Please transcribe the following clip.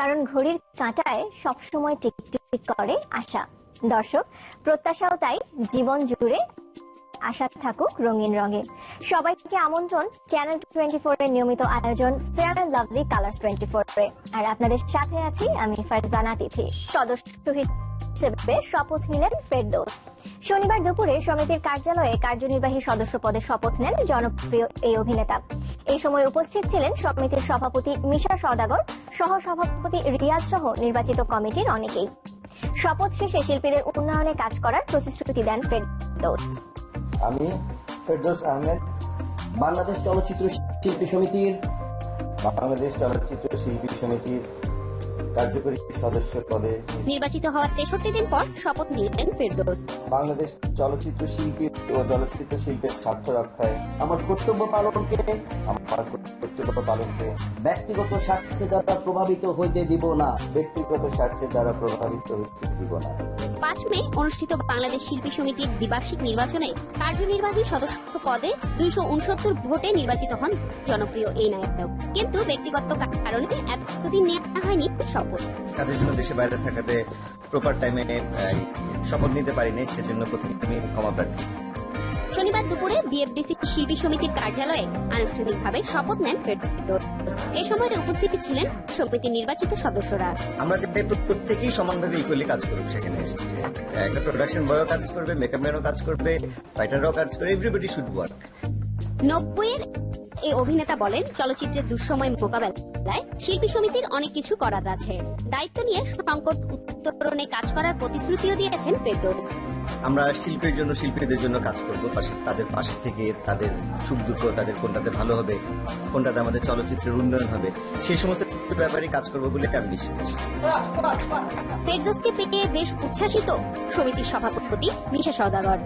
কারণ ঘড়ির কাঁটায় সবসময় টিকটিক করে আশা। দর্শক, প্রত্যাশাও তাই জীবন জুড়ে আশা থাকুক রঙিন রঙে। সবাইকে আমন্ত্রণ চ্যানেল 24 এর নিয়মিত আয়োজন ফেয়ার অ্যান্ড লাভলি কালার্স 24 এ। আর আপনাদের সাথে আছি আমি ফারজানা তিথি। সদস্য হিসেবে শপথ নিলেন ফেরদৌস। শনিবার দুপুরে সমিতির কার্যালয়ে কার্যনির্বাহী সদস্য পদে শপথ নেন জনপ্রিয় এই অভিনেতা। এই সময় উপস্থিত ছিলেন সমিতির সভাপতি মিশা সওদাগর, সহ সভাপতি রিয়াজ সহ নির্বাচিত কমিটির অনেকেই। শপথ শেষে শিল্পীদের উন্নয়নে কাজ করার প্রতিশ্রুতি দেন ফেরদৌস। আমি ফেরদৌস আহমেদ বাংলাদেশ চলচ্চিত্র শিল্পী সমিতির কার্যকরী সদস্য পদে নির্বাচিত হওয়ার 63 দিন পর শপথ নিলেন ফেরদৌস। বাংলাদেশ চলচ্চিত্র শিল্পী ও চলচ্চিত্র শিল্পের স্বার্থ রক্ষায় আমার কর্তব্য পালনকে ব্যক্তিগত স্বার্থে দ্বারা প্রভাবিত হইতে দিব না। 5 মে অনুষ্ঠিত বাংলাদেশ শিল্পী সমিতির দ্বিবার্ষিক নির্বাচনে কার্যনির্বাহী সদস্য পদে 269 ভোটে নির্বাচিত হন জনপ্রিয় এই নায়ক। কিন্তু ব্যক্তিগত কারণে এতদিন নেওয়া হয়নি শপথ। কাজের জন্য দেশে বাইরে থাকাতে প্রপার টাইমে শপথ নিতে পারিনি, সেজন্য প্রথমে আমি ক্ষমা প্রার্থী। শনিবার দুপুরে বিএফডিসি শিল্পী সমিতির কার্যালয়ে আনুষ্ঠানিকভাবে শপথ নেন ফেরদৌস। এই সময় উপস্থিত ছিলেন সমিতির নির্বাচিত সদস্যরা। আমরা চাই প্রত্যেকেই সমানভাবে ইকুয়ালি কাজ করুক। সেখানে একটা প্রোডাকশন বয়ও কাজ করবে, মেকআপ ম্যানও কাজ করবে, ফাইটাররাও কাজ করবে, এভরিবডি শুড ওয়ার্ক। 90-এর এই অভিনেতা বলেন, চলচ্চিত্রের দুঃসময় মোকাবেলায় শিল্পী সমিতির অনেক কিছু করার আছে। দায়িত্ব নিয়ে সংকট উত্তরণে কাজ করার প্রতিশ্রুতিও দিয়েছেন ফেরদৌস। আমরা শিল্পীদের জন্য কাজ করব, তাদের পাশে থেকে তাদের সুখ দুঃখ, তাদের কোনটাতে ভালো হবে, কোনটাতে আমাদের চলচ্চিত্রের উন্নয়ন হবে, সেই সমস্ত ব্যাপারে কাজ করব বলে আমি বিশ্বাস। ফেরদৌসকে পেয়ে বেশ উচ্ছ্বাসিত সমিতির সভাপতি মিশা সওদাগর।